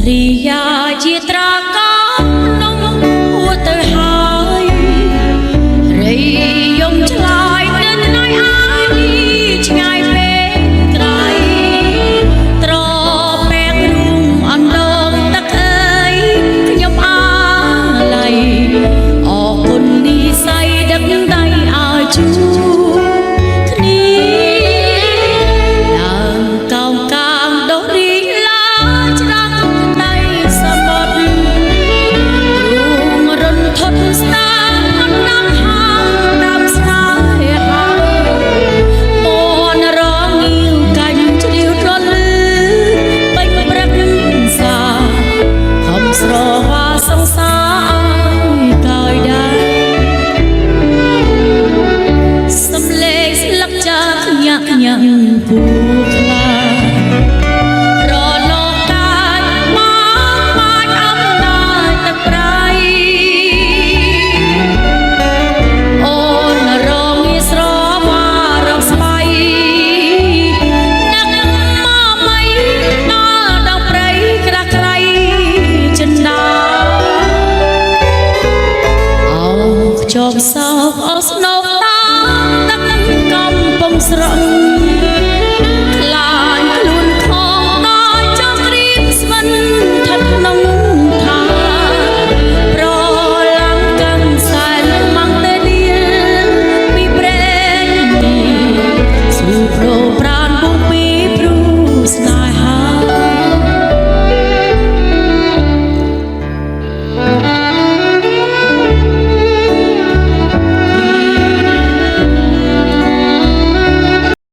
រីយ៉ាជាត្រាកំនំហួទៅហើយរីយំឆ្លើយទៅណៃអាយឆ្ងាយពេកក្រៃត្រពេករូងអណ្ដងទឹកអើយខ្ញុំអាឡ័យអរគុណនីស័យដឹកដៃឲ្យជួគ្នាឡើងកោងកាងដុះរីឡាច្រាំងដៃសមុទ្ររូងរុនថត់ស្នាមអណ្ដាំហាងដាំស្នេហាបនរងងាវកាញ់ជ្រាវរលឺពេញព្រឹកសាខំស្រវាសង្សារកាយដែរសំលេងស្លឹកចាខ្ញាក់ខ្ញាក់គូខ្លារលកកាយមកបាច់អំណាចទឹកប្រៃអូនរងងាស្រវារកស្បៃនឹកមកមៃដល់ដងព្រៃក្រាស់ក្រៃចិនដាអោខ្ជាប់សោកអស់ស្នប់តាទឹកកំពុងស្រក់